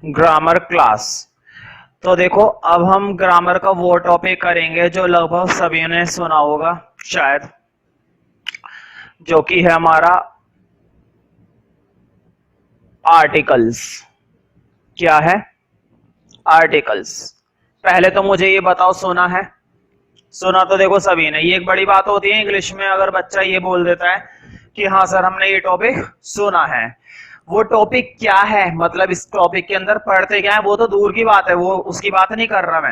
Grammar class. तो देखो अब हम ग्रामर का वो टॉपिक करेंगे जो लगभग सभी ने सुना होगा शायद, जो कि है हमारा आर्टिकल्स। क्या है? आर्टिकल्स। पहले तो मुझे ये बताओ, सुना है? सुना तो देखो सभी ने। ये एक बड़ी बात होती है इंग्लिश में अगर बच्चा ये बोल देता है कि हाँ सर हमने ये टॉपिक सुना है। वो टॉपिक क्या है, मतलब इस टॉपिक के अंदर पढ़ते क्या है वो तो दूर की बात है, वो उसकी बात नहीं कर रहा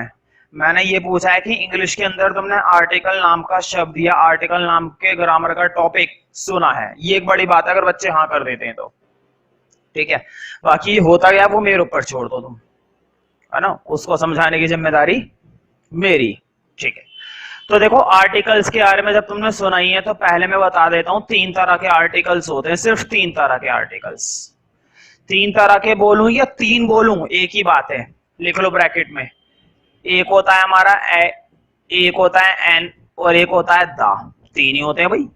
मैंने ये पूछा है कि इंग्लिश के अंदर तुमने आर्टिकल नाम का शब्द या आर्टिकल नाम के ग्रामर का टॉपिक सुना है। ये एक बड़ी बात है अगर बच्चे हाँ कर देते हैं तो ठीक है। बाकी होता क्या वो मेरे ऊपर छोड़ दो तुम, है ना, उसको समझाने की जिम्मेदारी मेरी। ठीक है, तो देखो आर्टिकल्स के बारे में जब तुमने सुना ही है तो पहले मैं बता देता हूं, तीन तरह के आर्टिकल्स होते हैं, सिर्फ तीन तरह के आर्टिकल्स। तीन तरह के बोलूं या तीन बोलूं एक ही बात है, लिख लो ब्रैकेट में। एक होता है हमारा एक होता है एन और एक होता है दा। तीन ही होते हैं भाई,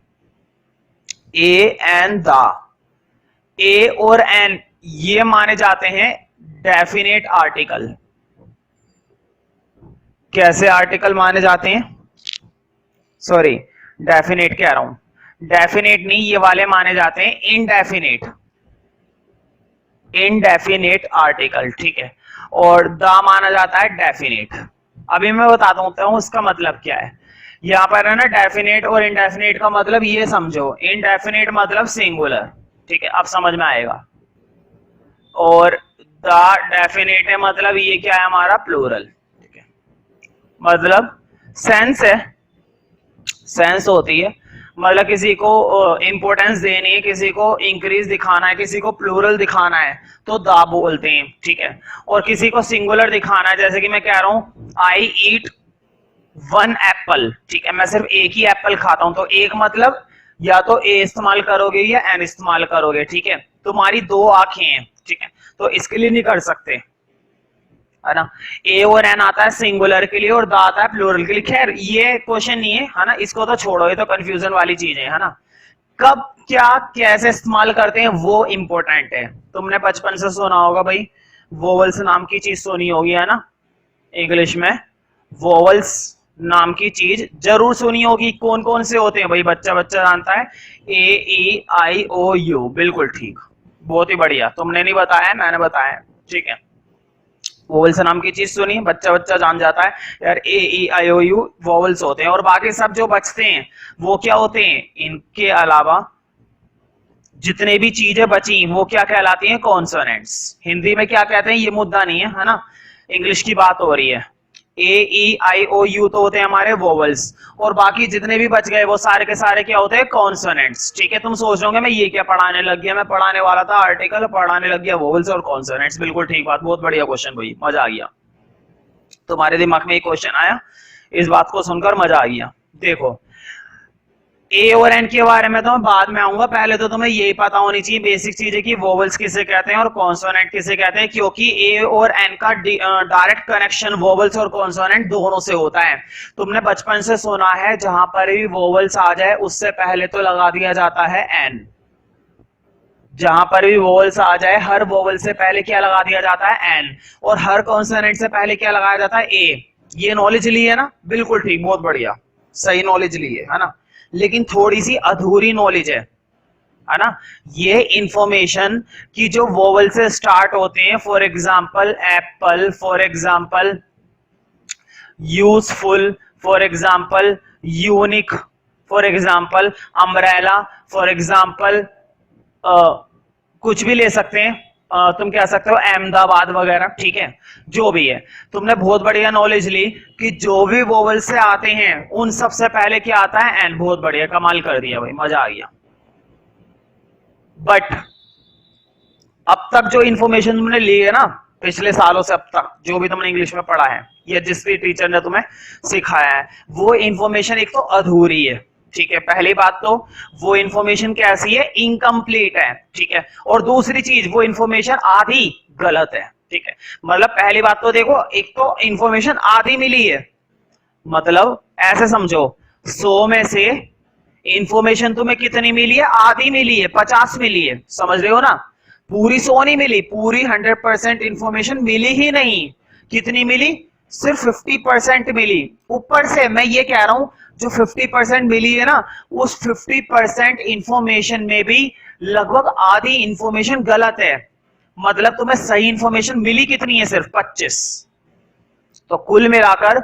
ए एन दा। ए और एन ये माने जाते हैं डेफिनेट आर्टिकल। कैसे आर्टिकल माने जाते हैं? सॉरी, डेफिनेट कह रहा हूं, डेफिनेट नहीं, ये वाले माने जाते हैं इनडेफिनेट। इनडेफिनेट आर्टिकल, ठीक है। और द माना जाता है डेफिनेट। अभी मैं बताता हूं उसका मतलब क्या है। यहां पर है ना डेफिनेट और इनडेफिनेट का मतलब ये समझो, इनडेफिनेट मतलब सिंगुलर, ठीक है, अब समझ में आएगा। और द डेफिनेट है मतलब ये क्या है हमारा प्लूरल, ठीक है। मतलब सेंस है, सेंस होती है, मतलब किसी को इंपोर्टेंस देनी है, किसी को इंक्रीज दिखाना है, किसी को प्लूरल दिखाना है तो दा बोलते हैं, ठीक है। और किसी को सिंगुलर दिखाना है, जैसे कि मैं कह रहा हूं आई ईट वन एप्पल, ठीक है, मैं सिर्फ एक ही एप्पल खाता हूं, तो एक मतलब या तो ए इस्तेमाल करोगे या एन इस्तेमाल करोगे, ठीक है। तुम्हारी दो आंखें हैं, ठीक है, तो इसके लिए नहीं कर सकते, है ना। ए और एन आता है सिंगुलर के लिए और द आता है प्लूरल के लिए। खैर ये क्वेश्चन नहीं है ना, इसको तो छोड़ो, ये तो कंफ्यूजन वाली चीज है ना। कब क्या कैसे इस्तेमाल करते हैं वो इंपॉर्टेंट है। तुमने बचपन से सुना होगा भाई, वोवल्स नाम की चीज सुनी होगी, है ना। इंग्लिश में वोवल्स नाम की चीज जरूर सुनी होगी। कौन कौन से होते हैं भाई? बच्चा बच्चा जानता है, ए ई आई ओ यू, बिल्कुल ठीक, बहुत ही बढ़िया। तुमने नहीं बताया, मैंने बताया, ठीक है। वोवल्स नाम की चीज सुनी, बच्चा बच्चा जान जाता है यार, ए ई आई ओ यू वोवल्स होते हैं। और बाकी सब जो बचते हैं वो क्या होते हैं? इनके अलावा जितने भी चीजें बची वो क्या कहलाती हैं? कॉन्सोनेंट्स। हिंदी में क्या कहते हैं ये मुद्दा नहीं है, है ना, इंग्लिश की बात हो रही है। ए ई आई ओ यू तो होते हैं हमारे वोवल्स, और बाकी जितने भी बच गए वो सारे के सारे क्या होते हैं? कॉन्सोनेंट्स, ठीक है। तुम सोच रहे होंगे मैं ये क्या पढ़ाने लग गया, मैं पढ़ाने वाला था आर्टिकल, पढ़ाने लग गया वोवल्स और कॉन्सोनेंट्स। बिल्कुल ठीक बात, बहुत बढ़िया क्वेश्चन भाई, मजा आ गया। तुम्हारे दिमाग में एक क्वेश्चन आया, इस बात को सुनकर मजा आ गया। देखो ए और एन के बारे में तो मैं बाद में आऊंगा, पहले तो तुम्हें यही पता होनी चाहिए बेसिक चीजें कि वोवल्स किसे कहते हैं और कॉन्सोनेंट किसे कहते हैं, क्योंकि ए और एन का डायरेक्ट कनेक्शन वोवल्स और कॉन्सोनेंट दोनों से होता है। तुमने बचपन से सुना है जहां पर भी वोवल्स आ जाए उससे पहले तो लगा दिया जाता है एन। जहां पर भी वोवल्स आ जाए हर वोवल से पहले क्या लगा दिया जाता है? एन। और हर कॉन्सोनेंट से पहले क्या लगाया जाता है? ए। ये नॉलेज ली है ना, बिल्कुल ठीक, बहुत बढ़िया, सही नॉलेज ली है ना। लेकिन थोड़ी सी अधूरी नॉलेज है ना। ये इंफॉर्मेशन की जो वोवल से स्टार्ट होते हैं, for example Apple, for example useful, for example unique, for example umbrella, for example कुछ भी ले सकते हैं, तुम कह सकते हो अहमदाबाद वगैरह, ठीक है। जो भी है, तुमने बहुत बढ़िया नॉलेज ली कि जो भी वोवल से आते हैं उन सबसे पहले क्या आता है? एन। बहुत बढ़िया, कमाल कर दिया भाई, मजा आ गया। बट अब तक जो इंफॉर्मेशन तुमने ली है ना पिछले सालों से अब तक, जो भी तुमने इंग्लिश में पढ़ा है या जिस भी टीचर ने तुम्हें सिखाया है, वो इंफॉर्मेशन एक तो अधूरी है, ठीक है। पहली बात तो वो इंफॉर्मेशन कैसी है? इनकम्प्लीट है, ठीक है। और दूसरी चीज, वो इंफॉर्मेशन आधी गलत है, ठीक है। मतलब पहली बात तो देखो, एक तो इंफॉर्मेशन आधी मिली है, मतलब ऐसे समझो 100 में से इंफॉर्मेशन तुम्हें कितनी मिली है? आधी मिली है, 50 मिली है, समझ रहे हो ना। पूरी सो नहीं मिली, पूरी 100% इंफॉर्मेशन मिली ही नहीं। कितनी मिली? सिर्फ 50% मिली। ऊपर से मैं ये कह रहा हूं जो 50% मिली है ना, उस 50% इंफॉर्मेशन में भी लगभग आधी इंफॉर्मेशन गलत है। मतलब तुम्हें सही इंफॉर्मेशन मिली कितनी है? सिर्फ 25। तो कुल मिलाकर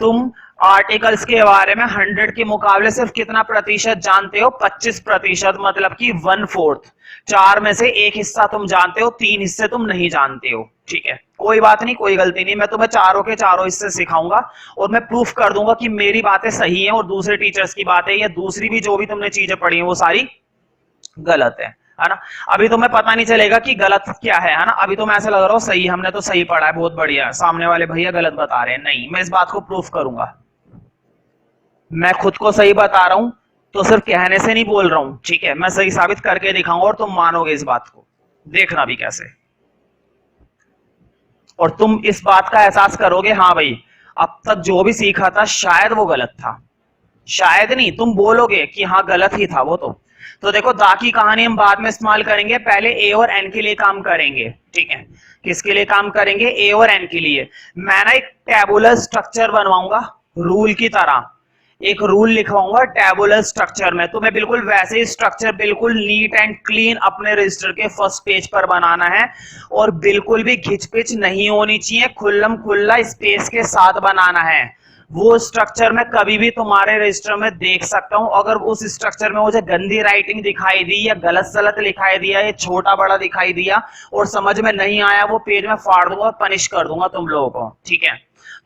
तुम आर्टिकल्स के बारे में 100 के मुकाबले सिर्फ कितना प्रतिशत जानते हो? 25%, मतलब कि 1/4। 4 में से 1 हिस्सा तुम जानते हो, 3 हिस्से तुम नहीं जानते हो। ठीक है, कोई बात नहीं, कोई गलती नहीं, मैं तुम्हें चारों के चारों हिस्से सिखाऊंगा और मैं प्रूफ कर दूंगा कि मेरी बातें सही हैं और दूसरे टीचर्स की बातें या दूसरी भी जो भी तुमने चीजें पढ़ी हैं वो सारी गलत है ना। अभी तुम्हें पता नहीं चलेगा कि गलत क्या है ना। अभी तुम्हें ऐसा लग रहा हो सही, हमने तो सही पढ़ा है, बहुत बढ़िया, सामने वाले भैया गलत बता रहे हैं। नहीं, मैं इस बात को प्रूफ करूंगा। मैं खुद को सही बता रहा हूं तो सिर्फ कहने से नहीं बोल रहा हूं, ठीक है, मैं सही साबित करके दिखाऊंगा और तुम मानोगे इस बात को, देखना भी कैसे। और तुम इस बात का एहसास करोगे, हाँ भाई अब तक जो भी सीखा था शायद वो गलत था। शायद नहीं, तुम बोलोगे कि हाँ गलत ही था वो। तो देखो, दा की कहानी हम बाद में इस्तेमाल करेंगे, पहले ए और एन के लिए काम करेंगे। ठीक है, किसके लिए काम करेंगे? ए और एन के लिए। मैं ना एक टेबुलर स्ट्रक्चर बनवाऊंगा रूल की तरह, एक रूल लिखवाऊंगा टेबुलर स्ट्रक्चर में। तुम्हें बिल्कुल वैसे ही स्ट्रक्चर बिल्कुल नीट एंड क्लीन अपने रजिस्टर के फर्स्ट पेज पर बनाना है और बिल्कुल भी घिचपिच नहीं होनी चाहिए, खुल्लम खुल्ला स्पेस के साथ बनाना है। वो स्ट्रक्चर में कभी भी तुम्हारे रजिस्टर में देख सकता हूं। अगर उस स्ट्रक्चर में मुझे गंदी राइटिंग दिखाई दी या गलत सलत लिखाई दिया या छोटा बड़ा दिखाई दिया और समझ में नहीं आया, वो पेज में फाड़ दूंगा और पनिश कर दूंगा तुम लोगों को। ठीक है,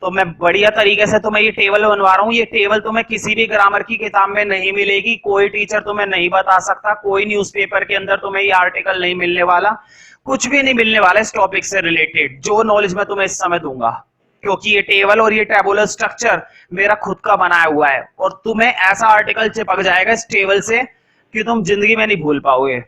तो मैं बढ़िया तरीके से तुम्हें ये टेबल बनवा रहा हूँ। ये टेबल तुम्हें किसी भी ग्रामर की किताब में नहीं मिलेगी, कोई टीचर तुम्हें नहीं बता सकता, कोई न्यूज़पेपर के अंदर तुम्हें ये आर्टिकल नहीं मिलने वाला, कुछ भी नहीं मिलने वाला इस टॉपिक से रिलेटेड, जो नॉलेज मैं तुम्हें इस समय दूंगा, क्योंकि ये टेबल और ये टेबुलर स्ट्रक्चर मेरा खुद का बनाया हुआ है और तुम्हें ऐसा आर्टिकल चिपक जाएगा इस टेबल से कि तुम जिंदगी में नहीं भूल पाओगे।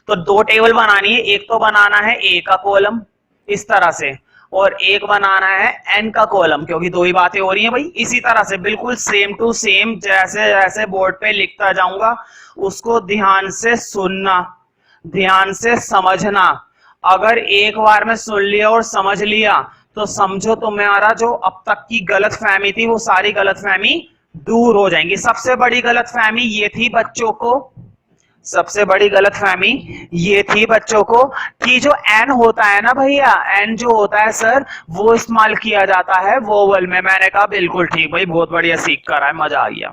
तो 2 टेबल बनानी है, एक तो बनाना है ए का कॉलम इस तरह से और एक बनाना है एन का कॉलम, क्योंकि 2 ही बातें हो रही हैं भाई। इसी तरह से बिल्कुल सेम टू सेम जैसे जैसे बोर्ड पे लिखता जाऊंगा उसको ध्यान से सुनना, ध्यान से समझना। अगर एक बार में सुन लिया और समझ लिया तो समझो तुम्हारा जो अब तक की गलतफहमी थी वो सारी गलतफहमी दूर हो जाएंगी। सबसे बड़ी गलतफहमी ये थी बच्चों को, सबसे बड़ी गलतफहमी ये थी बच्चों को कि जो एन होता है ना भैया, एन जो होता है सर वो इस्तेमाल किया जाता है वोवल में। मैंने कहा बिल्कुल ठीक भाई, बहुत बढ़िया सीख कर आए, मजा आ गया,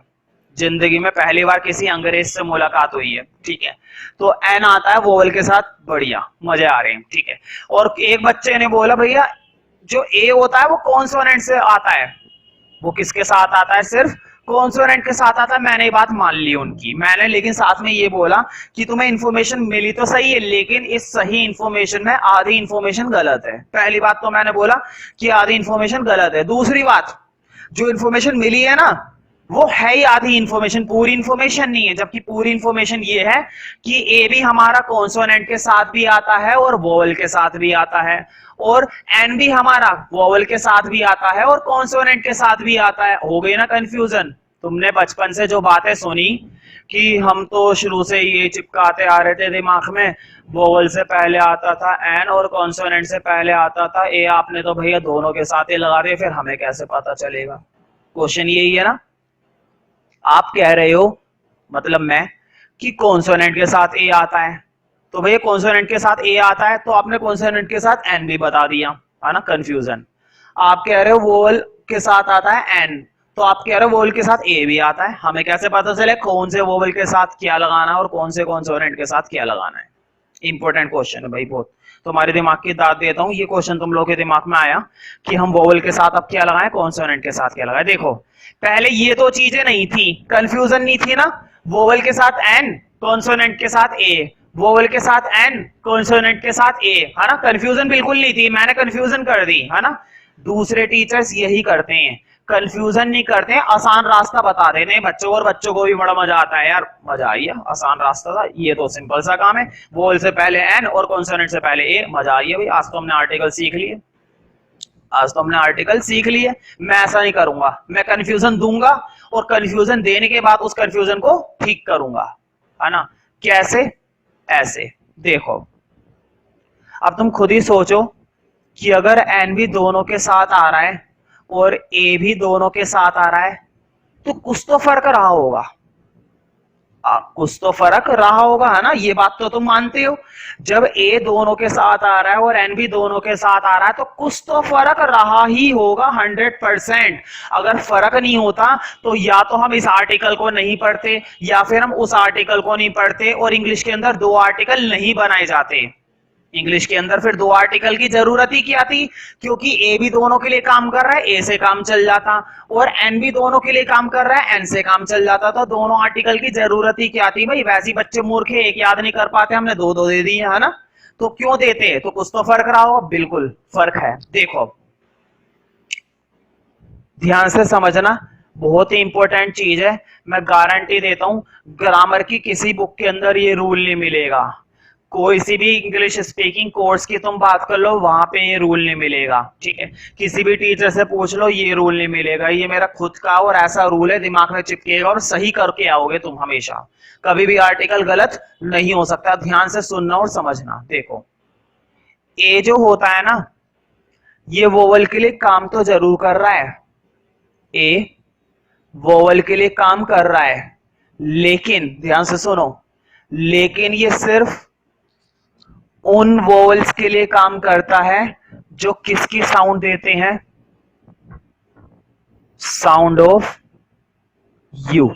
जिंदगी में पहली बार किसी अंग्रेज से मुलाकात हुई है। ठीक है, तो एन आता है वोवल के साथ, बढ़िया मजे आ रहे हैं। ठीक है, और एक बच्चे ने बोला भैया जो ए होता है वो कॉन्सोनेंट से आता है, वो किसके साथ आता है? सिर्फ कॉन्सोनेंट के साथ आता है। मैंने ये बात मान ली उनकी, मैंने लेकिन साथ में ये बोला कि तुम्हें इंफॉर्मेशन मिली तो सही है, लेकिन इस सही इंफॉर्मेशन में आधी इंफॉर्मेशन गलत है। पहली बात तो मैंने बोला कि आधी इंफॉर्मेशन गलत है। दूसरी बात, जो इंफॉर्मेशन मिली है ना वो है ही आधी इंफॉर्मेशन, पूरी इंफॉर्मेशन नहीं है। जबकि पूरी इंफॉर्मेशन ये है कि ए भी हमारा कॉन्सोनेंट के साथ भी आता है और वोवल के साथ भी आता है, और एन भी हमारा वोवल के साथ भी आता है और कॉन्सोनेंट के साथ भी आता है। हो गई ना कंफ्यूजन? तुमने बचपन से जो बातें सुनी कि हम तो शुरू से ये चिपकाते आ रहे थे दिमाग में, वोवल से पहले आता था एन और कॉन्सोनेंट से पहले आता था ए, आपने तो भैया दोनों के साथ ही लगा दिए, फिर हमें कैसे पता चलेगा? क्वेश्चन यही है ना। आप कह रहे हो मतलब मैं कि कॉन्सोनेंट के साथ ए आता है, तो भैया कॉन्सोनेंट के साथ ए आता है तो आपने कॉन्सोनेंट के साथ एन भी बता दिया, है ना कंफ्यूजन। आप कह रहे हो वोवल के साथ आता है एन, तो आप कह रहे हो वोवल के साथ ए भी आता है। हमें कैसे पता चले कौन से वोवल के साथ क्या लगाना है और कौन से कॉन्सोनेंट के साथ क्या लगाना है? इंपॉर्टेंट क्वेश्चन है भाई बहुत, तुम्हारे दिमाग की दाद देता हूं। ये क्वेश्चन तुम लोगों के दिमाग में आया कि हम वोवल के साथ अब क्या लगाएं, कॉन्सोनेंट के साथ क्या लगाएं। देखो पहले ये तो चीजें नहीं थी, कंफ्यूजन नहीं थी ना, वोवल के साथ एन कॉन्सोनेंट के साथ ए, वोवल के साथ एन कॉन्सोनेंट के साथ ए, है ना, कंफ्यूजन बिल्कुल नहीं थी, मैंने कंफ्यूजन कर दी, है ना। दूसरे टीचर्स यही करते हैं, कंफ्यूजन नहीं करते हैं, आसान रास्ता बता देते हैं बच्चों को, और बच्चों को भी बड़ा मजा आता है, यार मजा आई है, आसान रास्ता था, ये तो सिंपल सा काम है, वोवल से पहले एन और कॉन्सोनेंट से पहले ए, मजा आई है भाई। आज तो हमने आर्टिकल सीख लिए, आज तो हमने आर्टिकल सीख लिए। मैं ऐसा नहीं करूंगा, मैं कंफ्यूजन दूंगा और कंफ्यूजन देने के बाद उस कंफ्यूजन को ठीक करूंगा, है ना। कैसे? ऐसे देखो, अब तुम खुद ही सोचो कि अगर एन भी दोनों के साथ आ रहा है और ए भी दोनों के साथ आ रहा है तो कुछ तो फर्क रहा होगा। कुछ तो फर्क रहा होगा, है ना, ये बात तो तुम मानते हो। जब ए दोनों के साथ आ रहा है और एन भी दोनों के साथ आ रहा है तो कुछ तो फर्क रहा ही होगा 100%। अगर फर्क नहीं होता तो या तो हम इस आर्टिकल को नहीं पढ़ते या फिर हम उस आर्टिकल को नहीं पढ़ते और इंग्लिश के अंदर 2 आर्टिकल नहीं बनाए जाते। इंग्लिश के अंदर फिर 2 आर्टिकल की जरूरत ही क्या थी, क्योंकि ए भी दोनों के लिए काम कर रहा है, ए से काम चल जाता, और एन भी दोनों के लिए काम कर रहा है, एन से काम चल जाता। तो दोनों आर्टिकल की जरूरत ही क्या थी भाई। वैसे ही बच्चे मूर्ख है, एक याद नहीं कर पाते, हमने 2 दे दिए, है ना। तो क्यों देते, तो कुछ तो फर्क रहा होगा, बिल्कुल फर्क है। देखो ध्यान से समझना, बहुत ही इंपॉर्टेंट चीज है। मैं गारंटी देता हूं ग्रामर की किसी बुक के अंदर ये रूल नहीं मिलेगा। कोई सी भी इंग्लिश स्पीकिंग कोर्स की तुम बात कर लो, वहां पे ये रूल नहीं मिलेगा, ठीक है। किसी भी टीचर से पूछ लो, ये रूल नहीं मिलेगा। ये मेरा खुद का और ऐसा रूल है, दिमाग में चिपकेगा और सही करके आओगे तुम हमेशा। कभी भी आर्टिकल गलत नहीं हो सकता। ध्यान से सुनना और समझना। देखो ए जो होता है ना, ये वोवल के लिए काम तो जरूर कर रहा है, ए वोवल के लिए काम कर रहा है, लेकिन ध्यान से सुनो, लेकिन ये सिर्फ उन वोवल्स के लिए काम करता है जो किसकी साउंड देते हैं, साउंड ऑफ यू।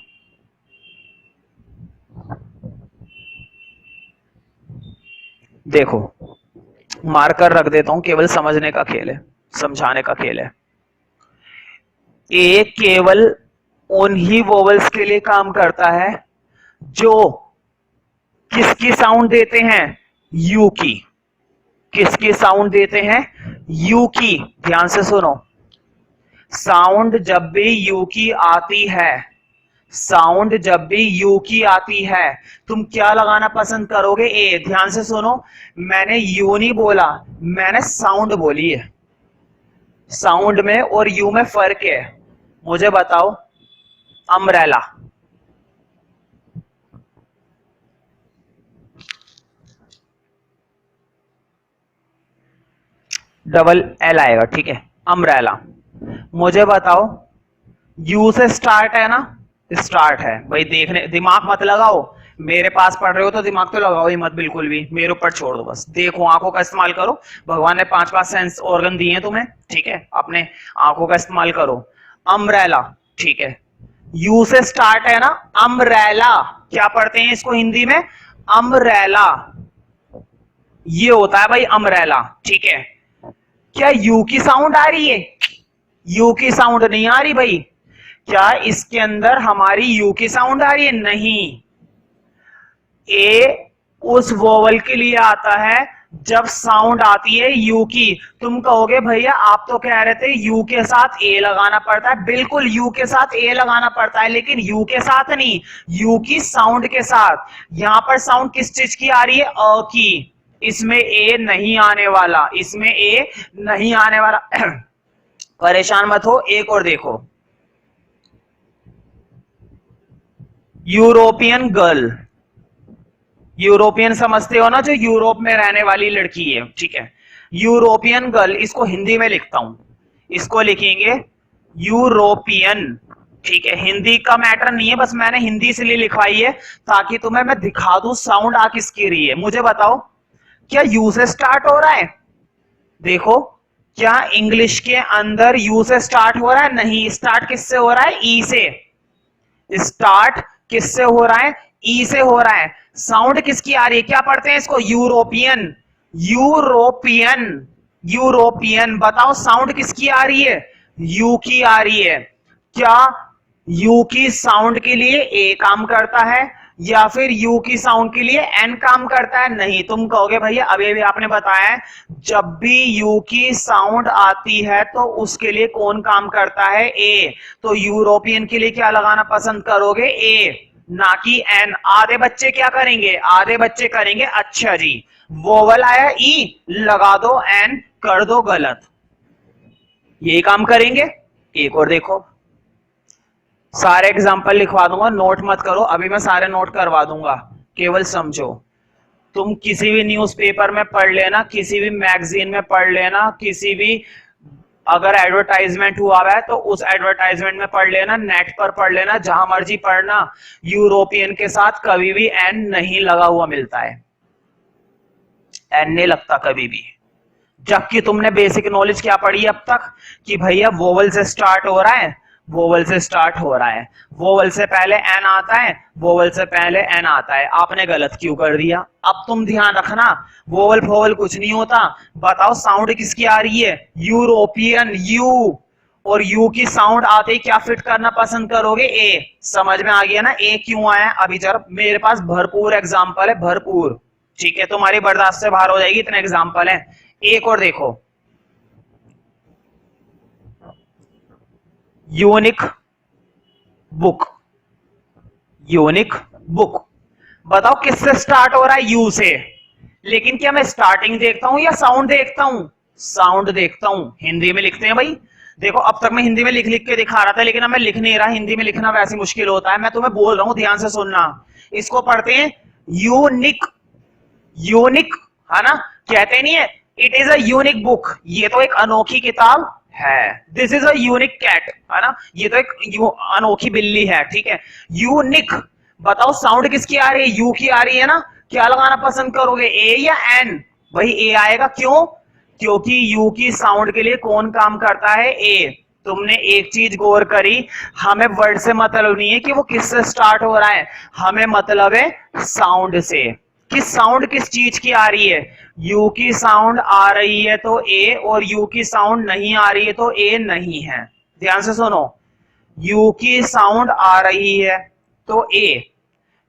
देखो मार्कर रख देता हूं, केवल समझने का खेल है, समझाने का खेल है। ए केवल उन ही वोवल्स के लिए काम करता है जो किसकी साउंड देते हैं, यू की। किसकी साउंड देते हैं, यू की। ध्यान से सुनो, साउंड जब भी यू की आती है, साउंड जब भी यू की आती है, तुम क्या लगाना पसंद करोगे, ए। ध्यान से सुनो, मैंने यू नहीं बोला, मैंने साउंड बोली है। साउंड में और यू में फर्क है। मुझे बताओ, अम्ब्रेला, डबल एल आएगा, ठीक है, अम्ब्रेला। मुझे बताओ, यू से स्टार्ट है ना, स्टार्ट है भाई। देखने दिमाग मत लगाओ, मेरे पास पढ़ रहे हो तो दिमाग तो लगाओ ही मत बिल्कुल भी, मेरे ऊपर छोड़ दो बस। देखो आंखों का इस्तेमाल करो, भगवान ने 5 सेंस ऑर्गन दिए हैं तुम्हें, ठीक है, अपने आंखों का इस्तेमाल करो। अम्ब्रेला, ठीक है, यू से स्टार्ट है ना, अम्ब्रेला। क्या पढ़ते हैं इसको हिंदी में, अम्ब्रेला। ये होता है भाई अम्ब्रेला, ठीक है। क्या यू की साउंड आ रही है, यू की साउंड नहीं आ रही भाई। क्या इसके अंदर हमारी यू की साउंड आ रही है, नहीं। ए उस वोवल के लिए आता है जब साउंड आती है यू की। तुम कहोगे भैया आप तो कह रहे थे यू के साथ ए लगाना पड़ता है, बिल्कुल यू के साथ ए लगाना पड़ता है, लेकिन यू के साथ नहीं, यू की साउंड के साथ। यहां पर साउंड किस चीज की आ रही है, अ की। इसमें ए नहीं आने वाला, इसमें ए नहीं आने वाला। परेशान मत हो, एक और देखो, यूरोपियन गर्ल। यूरोपियन समझते हो ना, जो यूरोप में रहने वाली लड़की है, ठीक है, यूरोपियन गर्ल। इसको हिंदी में लिखता हूं, इसको लिखेंगे यूरोपियन, ठीक है। हिंदी का मैटर नहीं है, बस मैंने हिंदी इसलिए लिखवाई है ताकि तुम्हें मैं दिखा दूं साउंड आ किसकी रही है। मुझे बताओ, क्या यू से स्टार्ट हो रहा है, देखो, क्या इंग्लिश के अंदर यू से स्टार्ट हो रहा है, नहीं। स्टार्ट किससे हो रहा है, ई से। स्टार्ट किससे हो रहा है, ई से हो रहा है। साउंड किसकी आ रही है, क्या पढ़ते हैं इसको, यूरोपियन। European, European. बताओ साउंड किसकी आ रही है, यू की आ रही है। क्या यू की साउंड के लिए ए काम करता है या फिर यू की साउंड के लिए एन काम करता है, नहीं। तुम कहोगे भैया अभी भी आपने बताया है जब भी यू की साउंड आती है तो उसके लिए कौन काम करता है, ए। तो यूरोपियन के लिए क्या लगाना पसंद करोगे, ए, ना कि एन। आधे बच्चे क्या करेंगे, आधे बच्चे करेंगे अच्छा जी, वोवल आया ई, लगा दो एन, कर दो गलत। यही काम करेंगे। एक और देखो, सारे एग्जांपल लिखवा दूंगा, नोट मत करो, अभी मैं सारे नोट करवा दूंगा, केवल समझो। तुम किसी भी न्यूज़पेपर में पढ़ लेना, किसी भी मैगजीन में पढ़ लेना, किसी भी अगर एडवर्टाइजमेंट हुआ है तो उस एडवर्टाइजमेंट में पढ़ लेना, नेट पर पढ़ लेना, जहां मर्जी पढ़ना, यूरोपियन के साथ कभी भी एन नहीं लगा हुआ मिलता है, एन नहीं लगता कभी भी। जबकि तुमने बेसिक नॉलेज क्या पढ़ी अब तक कि भैया वोवल से स्टार्ट हो रहा है, वोवल से स्टार्ट हो रहा है, वोवल से पहले एन आता है, वोवल से पहले एन आता है। आपने गलत क्यों कर दिया? अब तुम ध्यान रखना, वोवल फोवल कुछ नहीं होता। बताओ साउंड किसकी आ रही है? European, you. और यू की साउंड आते ही क्या फिट करना पसंद करोगे? ए। समझ में आ गया ना ए क्यों आया? अभी जरा मेरे पास भरपूर एग्जाम्पल है, भरपूर। ठीक है, तुम्हारी बर्दाश्त से बाहर हो जाएगी, इतने एग्जाम्पल है। एक और देखो, यूनिक बुक, यूनिक बुक। बताओ किससे स्टार्ट हो रहा है? यू से। लेकिन क्या मैं स्टार्टिंग देखता हूं या साउंड देखता हूं? साउंड देखता हूं। हिंदी में लिखते हैं भाई, देखो अब तक मैं हिंदी में लिख लिख के दिखा रहा था, लेकिन अब मैं लिख नहीं रहा। हिंदी में लिखना वैसे मुश्किल होता है, मैं तुम्हें बोल रहा हूं, ध्यान से सुनना। इसको पढ़ते हैं यूनिक, यूनिक, है ना? कहते नहीं है it is a unique book, ये तो एक अनोखी किताब है। This is a unique cat, है ना? ये तो एक अनोखी बिल्ली है। ठीक है, यूनिक। बताओ साउंड किसकी आ रही है? यू की आ रही है ना? क्या लगाना पसंद करोगे, ए या एन? भाई ए आएगा, क्यों? क्योंकि यू की साउंड के लिए कौन काम करता है? ए। तुमने एक चीज गौर करी, हमें वर्ड से मतलब नहीं है कि वो किससे स्टार्ट हो रहा है, हमें मतलब है साउंड से। कि साउंड किस चीज की आ रही है? यू की साउंड आ रही है तो ए, और यू की साउंड नहीं आ रही है तो ए नहीं है। ध्यान से सुनो, यू की साउंड आ रही है तो ए,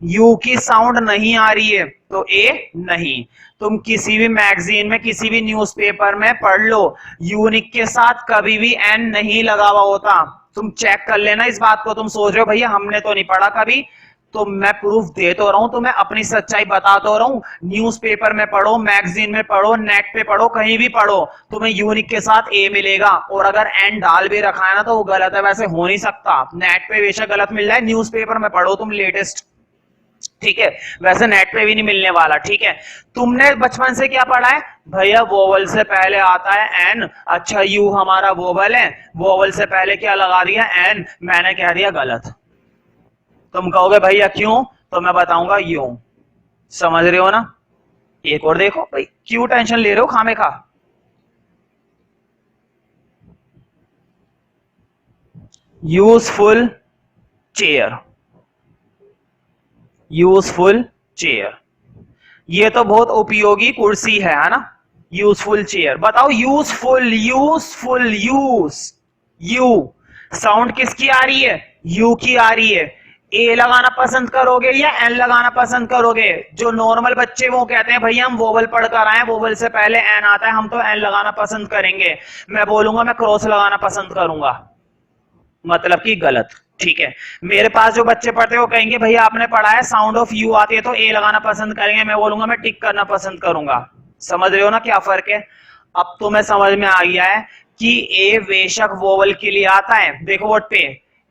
यू की साउंड नहीं आ रही है तो ए नहीं। तुम किसी भी मैगजीन में, किसी भी न्यूज़पेपर में पढ़ लो, यूनिक के साथ कभी भी एन नहीं लगा हुआ होता। तुम चेक कर लेना इस बात को। तुम सोच रहे हो भैया हमने तो नहीं पढ़ा कभी, तो मैं प्रूफ दे तो रहा हूं, तो मैं अपनी सच्चाई बता तो रहा हूं। न्यूज़पेपर में पढ़ो, मैगजीन में पढ़ो, नेट पे पढ़ो, कहीं भी पढ़ो, तुम्हें यूनिक के साथ ए मिलेगा। और अगर एन डाल भी रखा है ना तो वो गलत है, वैसे हो नहीं सकता। नेट पे बेशक गलत मिल जाए, न्यूज़पेपर में पढ़ो तुम लेटेस्ट। ठीक है, वैसे नेट पे भी नहीं मिलने वाला। ठीक है, तुमने बचपन से क्या पढ़ा है? भैया वोवल से पहले आता है एन। अच्छा, यू हमारा वोवल है, वोवल से पहले क्या लगा दिया? एन। मैंने कह दिया गलत। तुम कहोगे भैया क्यों? तो मैं बताऊंगा यूं। समझ रहे हो ना? एक और देखो भाई, क्यों टेंशन ले रहे हो खामे खा? यूजफुल चेयर, यूजफुल चेयर, ये तो बहुत उपयोगी कुर्सी है ना? Useful chair. बताओ यूजफुल, यूजफुल, यू साउंड किसकी आ रही है? यू की आ रही है। ए लगाना पसंद करोगे या एन लगाना पसंद करोगे? जो नॉर्मल बच्चे वो कहते हैं भैया हम वोवल पढ़कर आए, वोवल से पहले एन आता है, हम तो एन लगाना पसंद करेंगे। मैं बोलूंगा मैं क्रॉस लगाना पसंद करूंगा, मतलब कि गलत। ठीक है, मेरे पास जो बच्चे पढ़ते हैं वो कहेंगे भैया आपने पढ़ा है साउंड ऑफ यू आती है तो ए लगाना पसंद करेंगे। मैं बोलूंगा मैं टिक करना पसंद करूंगा। समझ रहे हो ना क्या फर्क है? अब तो मैं समझ में आ गया है कि ए बेशक वोवल के लिए आता है। देखो वर्ड पे,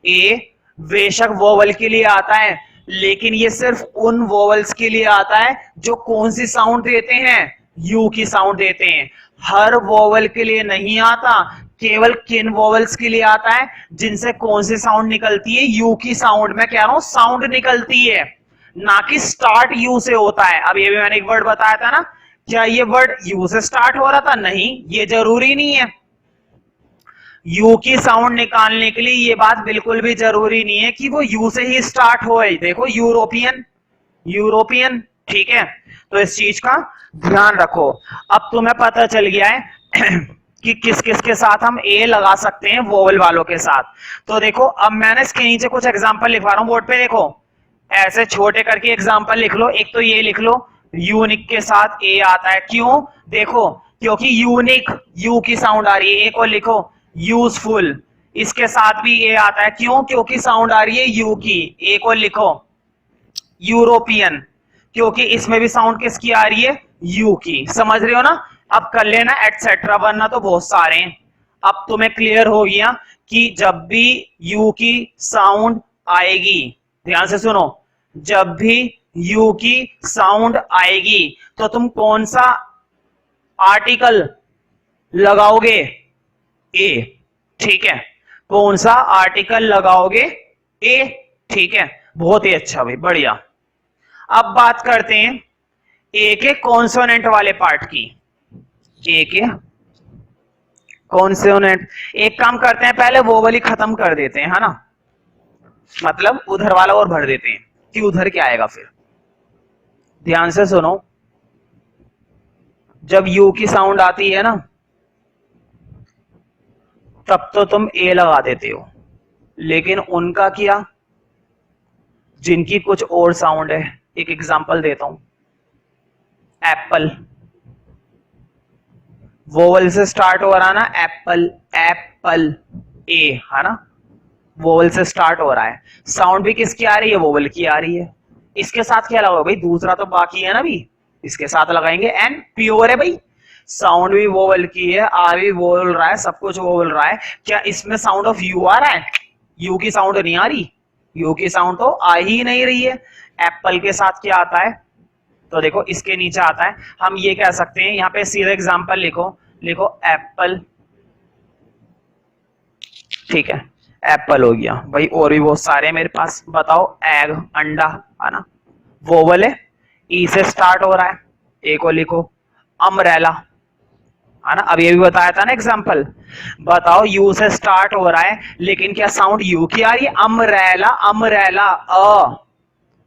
ए बेशक वोवल के लिए आता है, लेकिन ये सिर्फ उन वोवल्स के लिए आता है जो कौन सी साउंड देते हैं? यू की साउंड देते हैं। हर वोवल के लिए नहीं आता, केवल किन वोवल्स के लिए आता है जिनसे कौन सी साउंड निकलती है? यू की साउंड। मैं कह रहा हूं साउंड निकलती है, ना कि स्टार्ट यू से होता है। अब ये भी मैंने एक वर्ड बताया था ना, क्या ये वर्ड यू से स्टार्ट हो रहा था? नहीं, ये जरूरी नहीं है। यू की साउंड निकालने के लिए ये बात बिल्कुल भी जरूरी नहीं है कि वो यू से ही स्टार्ट हो। देखो यूरोपियन, यूरोपियन। ठीक है, तो इस चीज का ध्यान रखो। अब तुम्हें पता चल गया है कि किस किस के साथ हम ए लगा सकते हैं, वोवल वालों के साथ। तो देखो अब मैंने इसके नीचे कुछ एग्जांपल लिखवा रहा हूं बोर्ड पे। देखो ऐसे छोटे करके एग्जांपल लिख लो। एक तो ये लिख लो, यूनिक के साथ ए आता है। क्यों? देखो क्योंकि यूनिक, यू की साउंड आ रही है। एक और लिखो, यूजफुल, इसके साथ भी ए आता है। क्यों? क्योंकि साउंड आ रही है यू की। एक और लिखो, यूरोपियन, क्योंकि इसमें भी साउंड किसकी आ रही है? यू की। समझ रहे हो ना? अब कर लेना एटसेट्रा, वरना तो बहुत सारे हैं। अब तुम्हें क्लियर हो गया कि जब भी यू की साउंड आएगी, ध्यान से सुनो, जब भी यू की साउंड आएगी तो तुम कौन सा आर्टिकल लगाओगे? ए, ठीक है। कौन सा आर्टिकल लगाओगे? ए, ठीक है। बहुत ही अच्छा भाई, बढ़िया। अब बात करते हैं ए के कॉन्सोनेंट वाले पार्ट की। ए के कॉन्सोनेंट, एक काम करते हैं पहले वो वाली खत्म कर देते हैं, है ना, मतलब उधर वाला और भर देते हैं कि उधर क्या आएगा फिर। ध्यान से सुनो, जब यू की साउंड आती है ना तब तो तुम ए लगा देते हो, लेकिन उनका क्या, जिनकी कुछ और साउंड है। एक एग्जांपल देता हूं, एप्पल, वोवल से स्टार्ट हो रहा ना, एप्पल, एप्पल, ए, है ना, वोवल से स्टार्ट हो रहा है, साउंड भी किसकी आ रही है? वोवल की आ रही है। इसके साथ क्या लगाओ भाई? दूसरा तो बाकी है ना भी, इसके साथ लगाएंगे एन, प्योर है भाई, साउंड भी वोवल की है, आ भी बोल रहा है, सब कुछ वो बोल रहा है। क्या इसमें साउंड ऑफ यू आ रहा है? यू की साउंड नहीं आ रही, यू की साउंड तो आ ही नहीं रही है। एप्पल के साथ क्या आता है? तो देखो इसके नीचे आता है, हम ये कह सकते हैं, यहाँ पे सीधा एग्जांपल लिखो, लिखो एप्पल, ठीक है, एप्पल हो गया भाई। और भी बहुत सारे मेरे पास, बताओ, एग, अंडा, है ना, वोवल है, ई से स्टार्ट हो रहा है, ए को लिखो, अम्ब्रेला, है ना, अब ये भी बताया था ना एग्जांपल। बताओ यू से स्टार्ट हो रहा है लेकिन क्या साउंड यू की आ रही है? अम्ब्रेला, अम्ब्रेला,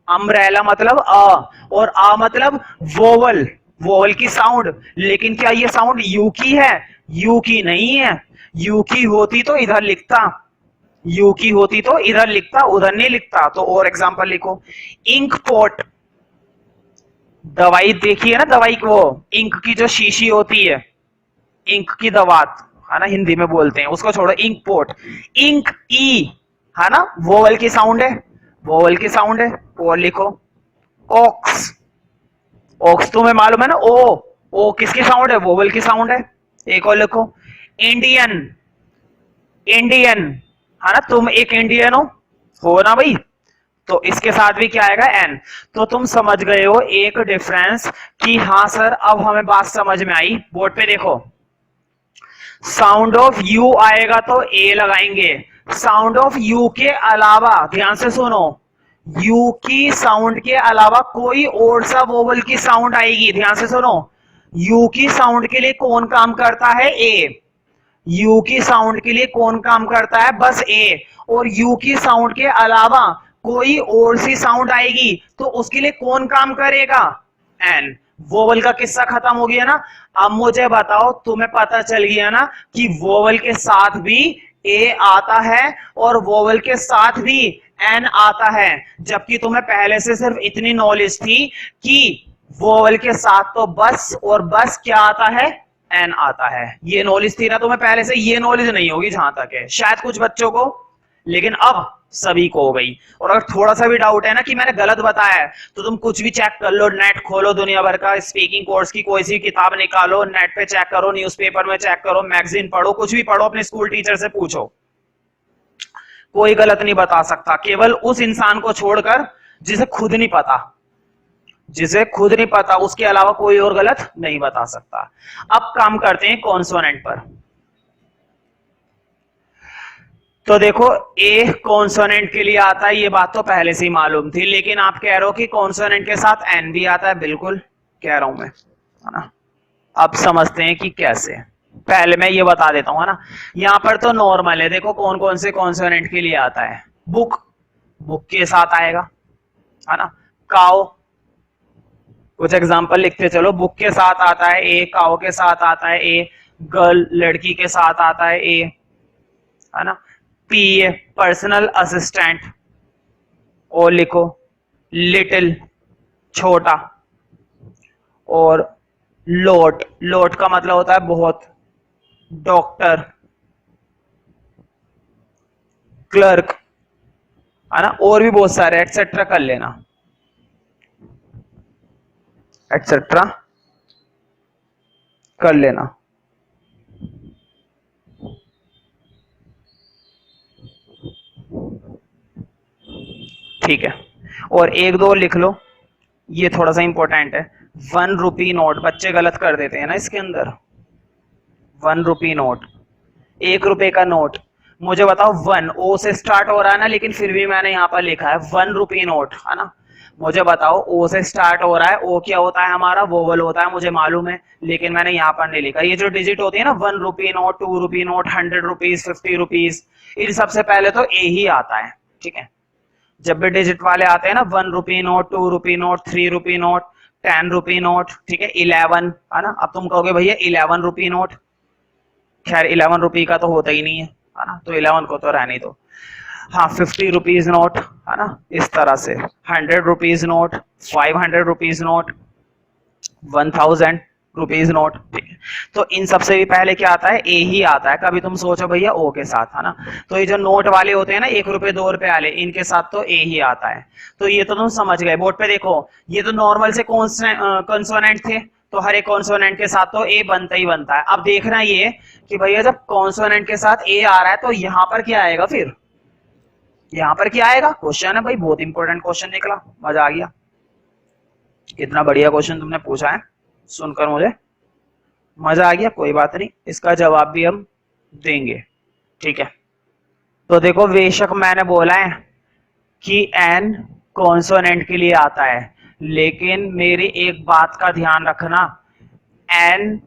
अम्ब्रेला मतलब और मतलब वोवल, वोवल की साउंड, लेकिन क्या ये साउंड यू की है? यू की नहीं है। यू की होती तो इधर लिखता, यू की होती तो इधर लिखता, उधर नहीं लिखता। तो और एग्जांपल लिखो, इंक पोट, दवाई देखी है ना, दवाई को, इंक की जो शीशी होती है, इंक की दवात, है ना, हिंदी में बोलते हैं उसको, छोड़ो, इंक पोट, इंक, ई, है ना, वोवल की साउंड है, वोवल की साउंड है। और लिखो ओक्स, ओक्स तुम्हें मालूम है ना, ओ किसकी साउंड है? वोवल की साउंड है। एक और लिखो, इंडियन, इंडियन, है ना, तुम एक इंडियन हो ना भाई, तो इसके साथ भी क्या आएगा? एन। तो तुम समझ गए हो एक डिफरेंस कि हाँ सर अब हमें बात समझ में आई। बोर्ड पे देखो, साउंड ऑफ यू आएगा तो ए लगाएंगे, साउंड ऑफ यू के अलावा, ध्यान से सुनो, यू की साउंड के अलावा कोई और सा वोवल की साउंड आएगी, ध्यान से सुनो, यू की साउंड के लिए कौन काम करता है? ए। यू की साउंड के लिए कौन काम करता है? बस ए। और यू की साउंड के अलावा कोई और सी साउंड आएगी तो उसके लिए कौन काम करेगा? एन। वोवल का किस्सा खत्म हो गया ना। अब मुझे बताओ, तुम्हें पता चल गया ना कि वोवल के साथ भी ए आता है और वोवल के साथ भी एन आता है, जबकि तुम्हें पहले से सिर्फ इतनी नॉलेज थी कि वोवल के साथ तो बस और बस क्या आता है? एन आता है। ये नॉलेज थी ना तुम्हें पहले से, ये नॉलेज नहीं होगी जहां तक है शायद कुछ बच्चों को, लेकिन अब सभी को हो गई। और अगर थोड़ा सा भी डाउट है ना कि मैंने गलत बताया है तो तुम कुछ भी चेक कर लो, नेट खोलो, दुनिया भर का स्पीकिंग कोर्स की कोई सी किताब निकालो, नेट पे चेक करो, न्यूज़पेपर में चेक करो, मैगजीन पढ़ो, कुछ भी पढ़ो, अपने स्कूल टीचर से पूछो, कोई गलत नहीं बता सकता, केवल उस इंसान को छोड़कर जिसे खुद नहीं पता, जिसे खुद नहीं पता उसके अलावा कोई और गलत नहीं बता सकता। अब काम करते हैं कॉन्सोनेंट पर। तो देखो ए कॉन्सोनेंट के लिए आता है, ये बात तो पहले से ही मालूम थी, लेकिन आप कह रहे हो कि कॉन्सोनेंट के साथ एन भी आता है, बिल्कुल कह रहा हूं मैं, है ना। अब समझते हैं कि कैसे। पहले मैं ये बता देता हूं, है ना, यहां पर तो नॉर्मल है, देखो कौन कौन से कॉन्सोनेंट के लिए आता है। बुक, बुक के साथ आएगा, है ना। काओ, कुछ एग्जांपल लिखते चलो, बुक के साथ आता है ए, काओ के साथ आता है ए, गर्ल, लड़की के साथ आता है ए, है ना। पीए, पर्सनल असिस्टेंट, और लिखो लिटिल, छोटा, और लोट, लोट का मतलब होता है बहुत, डॉक्टर, क्लर्क, है ना, और भी बहुत सारे एक्सेट्रा कर लेना, एक्सेट्रा कर लेना। ठीक है, और एक दो लिख लो, ये थोड़ा सा इंपॉर्टेंट है। 1 रुपी नोट, बच्चे गलत कर देते हैं ना इसके अंदर। 1 रुपी नोट, 1 रुपए का नोट। मुझे बताओ 1 ओ से स्टार्ट हो रहा है ना, लेकिन फिर भी मैंने यहाँ पर लिखा है 1 रुपी नोट, है ना। मुझे बताओ ओ से स्टार्ट हो रहा है, ओ क्या होता है हमारा, वोवल होता है, मुझे मालूम है, लेकिन मैंने यहाँ पर नहीं लिखा। ये जो डिजिट होती है ना, 1 rupee note, 2 rupee note, 100 rupees, 50 rupees, इन सबसे पहले तो ए ही आता है, ठीक है। जब भी डिजिट वाले आते हैं ना, 1 rupee note, 2 rupee note, 3 rupee note, 10 rupee note, ठीक है, 11, है ना। अब तुम कहोगे भैया 11 रुपी नोट, खैर 11 रुपी का तो होता ही नहीं है ना, तो 11 को तो रहने दो। हाँ, 50 रुपीज नोट, है ना, इस तरह से 100 rupees note, 500 rupees note, 1000 rupees note, ठीक है। तो इन सबसे भी पहले क्या आता है, ए ही आता है। कभी तुम सोचो भैया ओ के साथ, है ना। तो ये जो नोट वाले होते हैं ना, 1 रुपए 2 रुपए वाले, इनके साथ तो ए ही आता है। तो ये तो तुम समझ गए। बोर्ड पे देखो, ये तो नॉर्मल से कॉन्सोनेंट थे, तो हर एक कॉन्सोनेंट के साथ तो ए बनता ही बनता है। अब देखना ये कि भैया जब कॉन्सोनेंट के साथ ए आ रहा है, तो यहाँ पर क्या आएगा, फिर यहाँ पर क्या आएगा। क्वेश्चन है भाई, बहुत इंपॉर्टेंट क्वेश्चन निकला, मजा आ गया। कितना बढ़िया क्वेश्चन तुमने पूछा है, सुनकर मुझे मजा आ गया। कोई बात नहीं, इसका जवाब भी हम देंगे, ठीक है। तो देखो, बेशक मैंने बोला है कि एन कॉन्सोनेंट के लिए आता है, लेकिन मेरी एक बात का ध्यान रखना, एन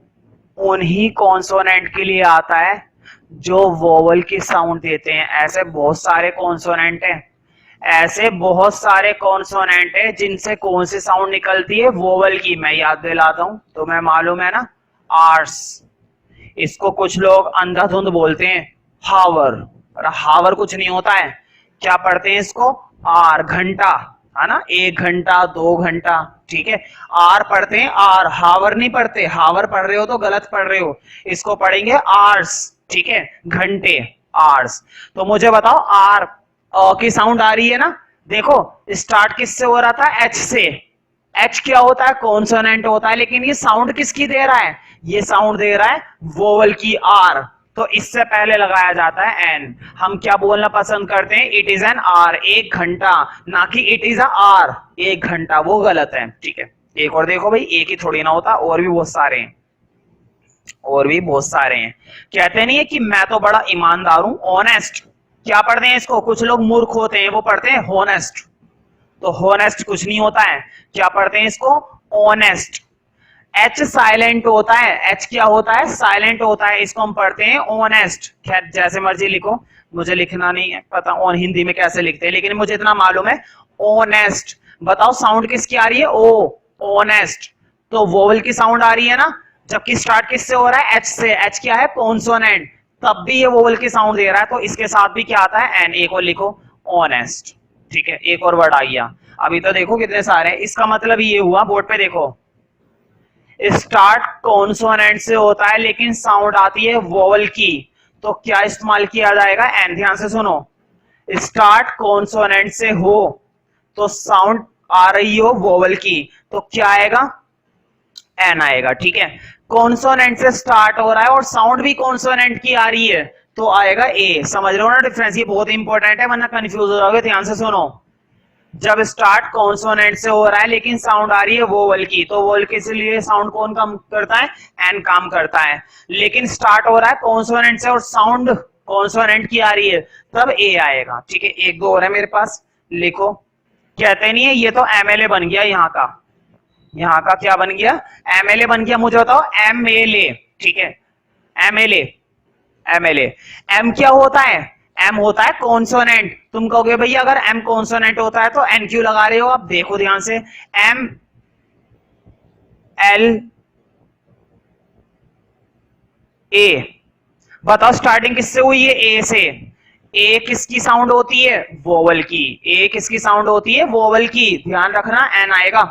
उन्हीं कॉन्सोनेंट के लिए आता है जो वोवल की साउंड देते हैं। ऐसे बहुत सारे कॉन्सोनेंट हैं, ऐसे बहुत सारे कॉन्सोनेंट है जिनसे कौन सी साउंड निकलती है, वोवल की। मैं याद दिलाता हूं, तुम्हें मालूम है ना, आर्स। इसको कुछ लोग अंधाधुंध बोलते हैं हावर, और हावर कुछ नहीं होता है। क्या पढ़ते हैं इसको, आर, घंटा, है ना, 1 घंटा, 2 घंटा, ठीक है। आर पढ़ते हैं, आर, हावर नहीं पढ़ते। हावर पढ़ रहे हो तो गलत पढ़ रहे हो, इसको पढ़ेंगे आर्स, ठीक है, घंटे, आर्स। तो मुझे बताओ, आर की साउंड आ रही है ना, देखो स्टार्ट किससे हो रहा था, एच से। एच क्या होता है, कॉन्सोनेंट होता है, लेकिन ये साउंड किसकी दे रहा है, ये साउंड दे रहा है वोवल की, आर। तो इससे पहले लगाया जाता है एन। हम क्या बोलना पसंद करते हैं, इट इज एन आर, 1 घंटा, ना कि इट इज अ आर, 1 घंटा, वो गलत है, ठीक है। एक और देखो भाई, एक ही थोड़ी ना होता, और भी बहुत सारे हैं, और भी बहुत सारे हैं। कहते नहीं है कि मैं तो बड़ा ईमानदार हूं, ऑनेस्ट। क्या पढ़ते हैं इसको, कुछ लोग मूर्ख होते हैं, वो पढ़ते हैं होनेस्ट। तो होनेस्ट कुछ नहीं होता है, क्या पढ़ते हैं इसको, ऑनेस्ट। एच साइलेंट होता है, एच क्या होता है, साइलेंट होता है, इसको हम पढ़ते हैं ऑनेस्ट। खैर जैसे मर्जी लिखो, मुझे लिखना नहीं है पता ऑन हिंदी में कैसे लिखते हैं, लेकिन मुझे इतना मालूम है, ऑनेस्ट। बताओ साउंड किसकी आ रही है, ओ, ऑनेस्ट। तो वोवल की साउंड आ रही है ना, जबकि स्टार्ट किससे हो रहा है, एच से। एच क्या है, कॉन्सोनेंट, तब भी ये वोवल की साउंड दे रहा है, तो इसके साथ भी क्या आता है, एन। एक और लिखो, ऑनेस्ट, ठीक है। एक और वर्ड आ गया। अभी तो देखो कितने सारे हैं। इसका मतलब ये हुआ, बोर्ड पे देखो, स्टार्ट कॉन्सोनेंट से होता है, लेकिन साउंड आती है वोवल की, तो क्या इस्तेमाल किया जाएगा, एन। ध्यान से सुनो, स्टार्ट कॉन्सोनेंट से हो तो साउंड आ रही हो वोवल की, तो क्या आएगा, एन आएगा, ठीक है। कॉन्सोनेंट से स्टार्ट हो रहा है और साउंड भी कॉन्सोनेंट की आ रही है, तो आएगा ए। समझ रहे हो ना डिफरेंस, ये बहुत इंपॉर्टेंट है, वरना कंफ्यूज हो जाओगे। ध्यान से सुनो, जब स्टार्ट कॉन्सोनेंट से हो रहा है लेकिन साउंड आ रही है वोवल की, तो वोवल के लिए साउंड कौन काम करता है, एन काम करता है। लेकिन स्टार्ट हो रहा है कॉन्सोनेंट से और साउंड कॉन्सोनेंट की आ रही है, तब ए आएगा, ठीक है। एक दो और है मेरे पास, लिखो। कहते नहीं है, ये तो एमएलए बन गया यहाँ का, यहाँ का क्या बन गया, एमएलए बन गया। मुझे बताओ, एमएलए, ठीक है, एमएलए, एमएलए। एम क्या होता है, एम होता है कॉन्सोनेंट। तुम कहोगे भैया अगर एम कॉन्सोनेंट होता है तो एन क्यों लगा रहे हो, आप देखो ध्यान से, एम एल ए। बताओ स्टार्टिंग किससे हुई है, ए से। ए किसकी साउंड होती है, वोवल की। ए किसकी साउंड होती है, वोवल की। ध्यान रखना, एन आएगा।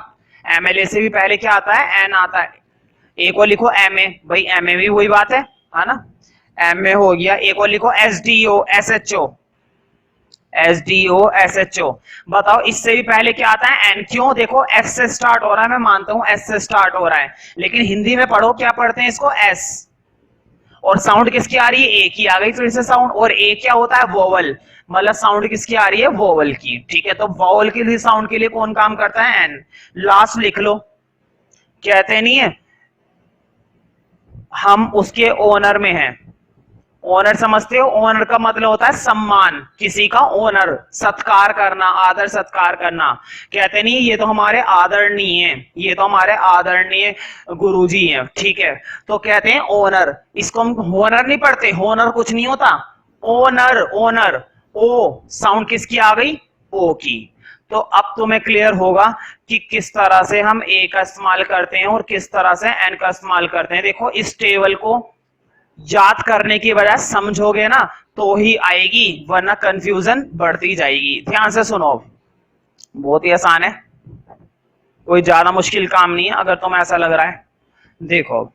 एमएलए से भी पहले क्या आता है, एन आता है। ए को लिखो एम ए, भाई एम ए भी वही बात है ना, एम ए हो गया। ए को लिखो S D O S H O, S D O S H O. बताओ इससे भी पहले क्या आता है, एन। क्यों, देखो एस से स्टार्ट हो रहा है, मैं मानता हूं एस से स्टार्ट हो रहा है, लेकिन हिंदी में पढ़ो क्या पढ़ते हैं इसको, एस। और साउंड किसकी आ रही है, ए की आ गई फिर से साउंड। और ए क्या होता है, वोवल। मतलब साउंड किसकी आ रही है, वोवल की। ठीक है, तो वोवल के लिए साउंड के लिए कौन काम करता है, एन। लास्ट लिख लो, कहते नहीं है हम उसके ओनर में हैं। ओनर समझते हो, ओनर का मतलब होता है सम्मान, किसी का ओनर, सत्कार करना, आदर सत्कार करना। कहते नहीं ये तो हमारे आदरणीय हैं, ये तो हमारे आदरणीय गुरुजी हैं। ठीक है, तो कहते हैं ओनर, इसको हम होनर नहीं पढ़ते, होनर कुछ नहीं होता, ओनर, ओनर, ओ साउंड किसकी आ गई, ओ की। तो अब तुम्हें क्लियर होगा कि किस तरह से हम ए का इस्तेमाल करते हैं और किस तरह से एन का इस्तेमाल करते हैं। देखो इस टेबल को याद करने की बजाय समझोगे ना तो ही आएगी, वरना कंफ्यूजन बढ़ती जाएगी। ध्यान से सुनो, बहुत ही आसान है, कोई ज्यादा मुश्किल काम नहीं है अगर तुम्हें ऐसा लग रहा है। देखो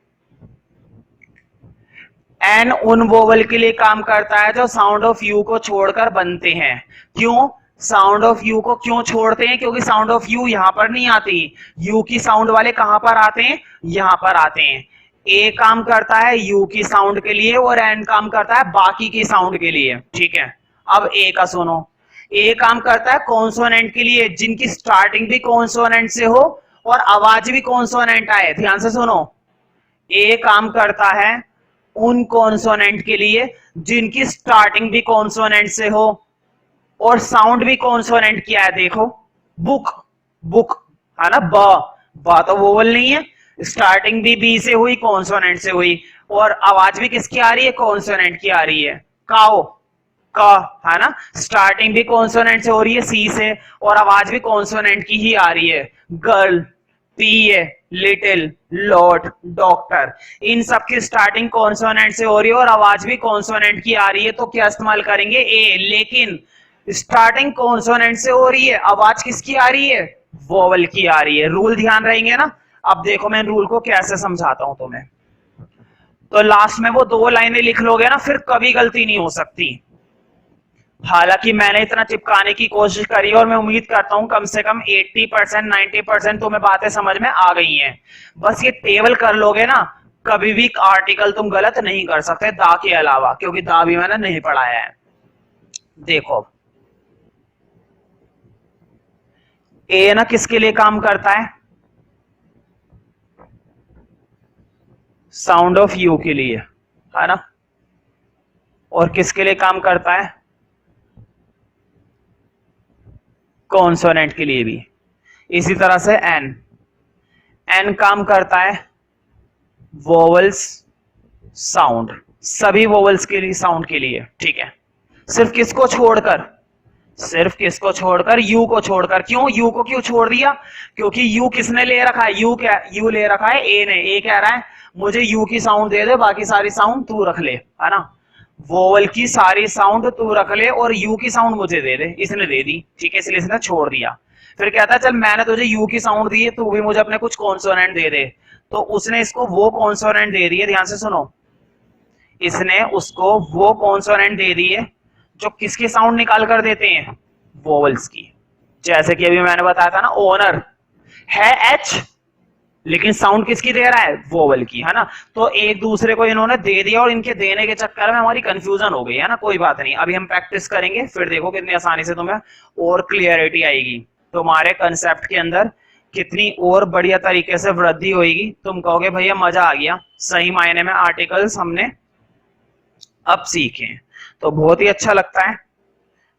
एन उन वोवल के लिए काम करता है जो साउंड ऑफ यू को छोड़कर बनते हैं। क्यों साउंड ऑफ यू को क्यों छोड़ते हैं, क्योंकि साउंड ऑफ यू यहां पर नहीं आती, यू की साउंड वाले कहां पर आते हैं, यहां पर आते हैं। ए काम करता है यू की साउंड के लिए और एन काम करता है बाकी की साउंड के लिए। ठीक है, अब ए का सुनो, ए काम करता है कॉन्सोनेंट के लिए जिनकी स्टार्टिंग भी कॉन्सोनेंट से हो और आवाज भी कॉन्सोनेंट आए। ध्यान से सुनो, ए काम करता है उन कॉन्सोनेंट के लिए जिनकी स्टार्टिंग भी कॉन्सोनेंट से हो और साउंड भी कॉन्सोनेंट किया है। देखो बुक, बुक है ना, ब तो वोवल नहीं है, स्टार्टिंग भी बी से हुई, कॉन्सोनेंट से हुई, और आवाज भी किसकी आ रही है, कॉन्सोनेंट की आ रही है। काओ, का है ना, स्टार्टिंग भी कॉन्सोनेंट से हो रही है सी से और आवाज भी कॉन्सोनेंट की ही आ रही है। गर्ल, पी है, लिटिल, लॉर्ड, डॉक्टर, इन सब की स्टार्टिंग कॉन्सोनेंट से हो रही है और आवाज भी कॉन्सोनेंट की आ रही है, तो क्या इस्तेमाल करेंगे, ए। लेकिन स्टार्टिंग कॉन्सोनेंट से हो रही है, आवाज किसकी आ रही है, वोवल की आ रही है। रूल ध्यान रहेंगे ना। अब देखो मैं रूल को कैसे समझाता हूं तुम्हें। तो लास्ट में वो 2 लाइनें लिख लोगे ना, फिर कभी गलती नहीं हो सकती। हालांकि मैंने इतना चिपकाने की कोशिश करी और मैं उम्मीद करता हूं कम से कम 80% 90% तुम्हें बातें समझ में आ गई हैं। बस ये टेबल कर लोगे ना, कभी भी आर्टिकल तुम गलत नहीं कर सकते दा के अलावा, क्योंकि दा भी मैंने नहीं पढ़ाया है। देखो ए ना किसके लिए काम करता है, साउंड ऑफ यू के लिए, है ना, और किसके लिए काम करता है, कॉन्सोनेंट के लिए भी। इसी तरह से एन, एन काम करता है वोवल्स, साउंड, सभी वोवल्स के लिए, साउंड के लिए। ठीक है, सिर्फ किसको छोड़कर, सिर्फ किसको छोड़कर, यू को छोड़कर। क्यों यू को क्यों छोड़ दिया, क्योंकि यू किसने ले रखा है, यू क्या, यू ले रखा है ए ने। ए कह रहा है मुझे यू की साउंड दे दे, बाकी सारी साउंड तू रख ले, है ना, वोवल की सारी साउंड तू रख ले और यू की साउंड मुझे दे दे, इसने दे दी। ठीक है, इसलिए इसने छोड़ दिया। फिर कहता है चल मैंने तुझे यू की साउंड दी है, तू भी मुझे अपने कुछ कॉन्सोनेंट दे दे, तो उसने इसको वो कॉन्सोनेंट दे दिए। ध्यान से सुनो, इसने उसको वो कॉन्सोनेंट दे दिए जो किसकी साउंड निकाल कर देते हैं, वोवल्स की। जैसे कि अभी मैंने बताया था ना, ओनर है एच लेकिन साउंड किसकी दे रहा है, वोवल की, है ना। तो एक दूसरे को इन्होंने दे दिया और इनके देने के चक्कर में हमारी कंफ्यूजन हो गई, है ना। कोई बात नहीं, अभी हम प्रैक्टिस करेंगे, फिर देखो कितनी आसानी से तुम्हें और क्लियरिटी आएगी, तुम्हारे कंसेप्ट के अंदर कितनी और बढ़िया तरीके से वृद्धि होगी। तुम कहोगे भैया मजा आ गया, सही मायने में आर्टिकल्स हमने अब सीखे, तो बहुत ही अच्छा लगता है।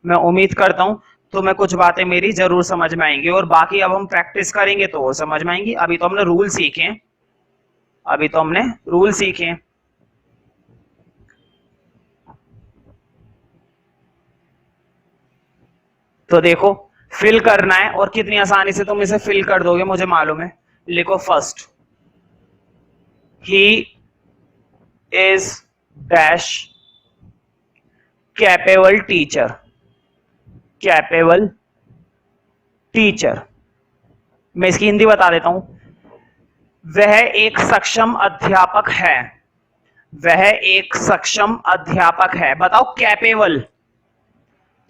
मैं उम्मीद करता हूं तुम्हें कुछ बातें मेरी जरूर समझ में आएंगी, और बाकी अब हम प्रैक्टिस करेंगे तो और समझ में आएंगी। अभी तो हमने रूल सीखे, अभी तो हमने रूल सीखे। तो देखो फिल करना है और कितनी आसानी से तुम इसे फिल कर दोगे मुझे मालूम है। लिखो first, he is dash capable teacher, capable teacher. मैं इसकी हिंदी बता देता हूं, वह एक सक्षम अध्यापक है, वह एक सक्षम अध्यापक है। बताओ कैपेबल,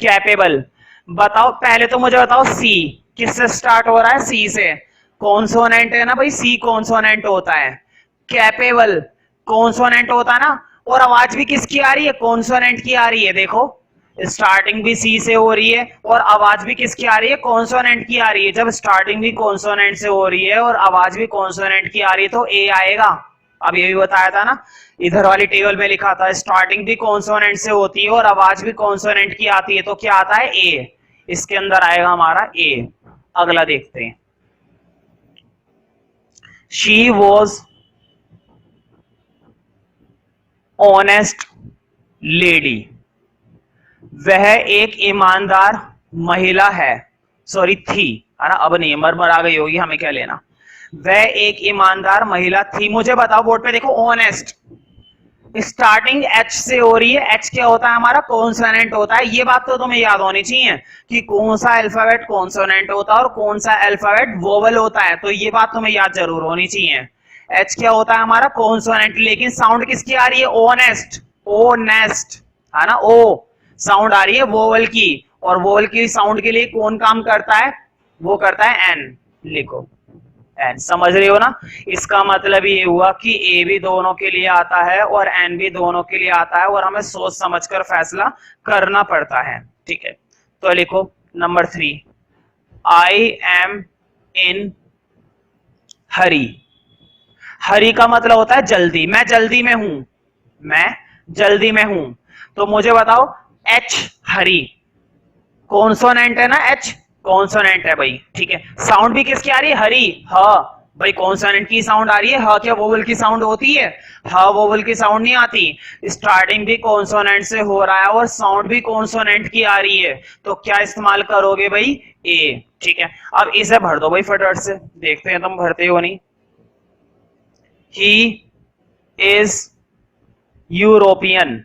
कैपेबल बताओ, पहले तो मुझे बताओ सी किससे स्टार्ट हो रहा है, सी से, कॉन्सोनेंट है ना भाई, सी कॉन्सोनेंट होता है। कैपेबल कॉन्सोनेंट होता है ना, और आवाज भी किसकी आ रही है, कॉन्सोनेंट की आ रही है। देखो स्टार्टिंग भी सी से हो रही है और आवाज भी किसकी आ रही है, कॉन्सोनेंट की आ रही है। जब स्टार्टिंग भी कॉन्सोनेंट से हो रही है और आवाज भी कॉन्सोनेंट की आ रही है तो ए आएगा। अब ये भी बताया था ना, इधर वाली टेबल में लिखा था स्टार्टिंग भी कॉन्सोनेंट से होती है और आवाज भी कॉन्सोनेंट की आती है तो क्या आता है, ए। इसके अंदर आएगा हमारा ए। अगला देखते हैं, शी वॉज ऑनेस्ट लेडी, वह एक ईमानदार महिला है, सॉरी थी, है ना, अब नहीं मर आ गई होगी, हमें क्या लेना। वह एक ईमानदार महिला थी। मुझे बताओ, बोर्ड पे देखो, ऑनेस्ट स्टार्टिंग एच से हो रही है। एच क्या होता है हमारा, कॉन्सोनेंट होता है। ये बात तो तुम्हें याद होनी चाहिए कि कौन सा अल्फाबेट कॉन्सोनेंट होता है और कौन सा अल्फाबेट वोवल होता है, तो ये बात तुम्हें याद जरूर होनी चाहिए। एच क्या होता है हमारा, कॉन्सोनेंट, लेकिन साउंड किसकी आ रही है, ओनेस्ट, ओनेस्ट, है ना, ओ साउंड आ रही है वोवल की, और वोवल की साउंड के लिए कौन काम करता है, वो करता है एन। लिखो एन, समझ रहे हो ना। इसका मतलब ये हुआ कि ए भी दोनों के लिए आता है और एन भी दोनों के लिए आता है और हमें सोच समझकर फैसला करना पड़ता है, ठीक है। तो लिखो नंबर 3, आई एम इन हरी। हरी का मतलब होता है जल्दी, मैं जल्दी में हूं, मैं जल्दी में हूं। तो मुझे बताओ, एच हरी कॉन्सोनेंट है ना, एच कॉन्सोनेंट है भाई, ठीक है। साउंड भी किसकी आ रही है, हरी, ह भाई कॉन्सोनेंट की साउंड आ रही है। ह क्या वोवल की साउंड होती है, ह वोवल की साउंड नहीं आती। स्टार्टिंग भी कॉन्सोनेंट से हो रहा है और साउंड भी कॉन्सोनेंट की आ रही है, तो क्या इस्तेमाल करोगे भाई, ए, ठीक है। अब इसे भर दो भाई फटाफट से, देखते हैं तुम भरते हो नहीं। ही इज यूरोपियन,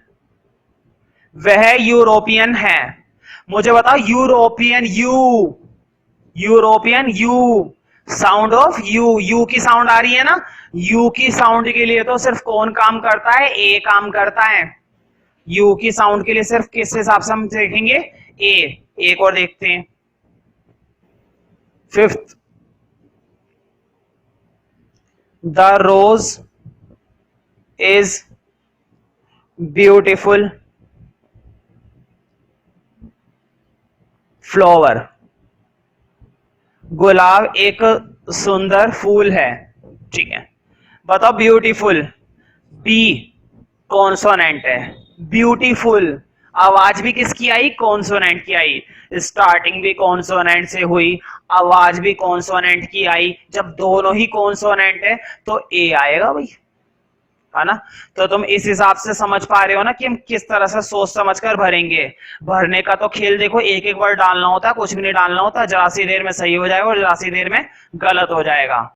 वह यूरोपियन है। मुझे बताओ European, you, European, you, sound of you, you की साउंड आ रही है ना, यू की साउंड के लिए तो सिर्फ कौन काम करता है, ए काम करता है। यू की साउंड के लिए सिर्फ किस हिसाब से हम देखेंगे, ए। एक और देखते हैं, 5th, the rose is beautiful flower, गुलाब एक सुंदर फूल है, ठीक है। बताओ ब्यूटीफुल, बी कॉन्सोनेंट है, ब्यूटीफुल आवाज भी किसकी आई, कॉन्सोनेंट की आई। स्टार्टिंग भी कॉन्सोनेंट से हुई, आवाज भी कॉन्सोनेंट की आई। जब दोनों ही कॉन्सोनेंट है तो ए आएगा भाई, है ना। तो तुम इस हिसाब से समझ पा रहे हो ना कि हम किस तरह से सोच समझकर भरेंगे। भरने का तो खेल देखो, एक एक वर्ड डालना होता है, कुछ भी नहीं डालना होता, जरा सी देर में सही हो जाएगा और जरा सी देर में गलत हो जाएगा।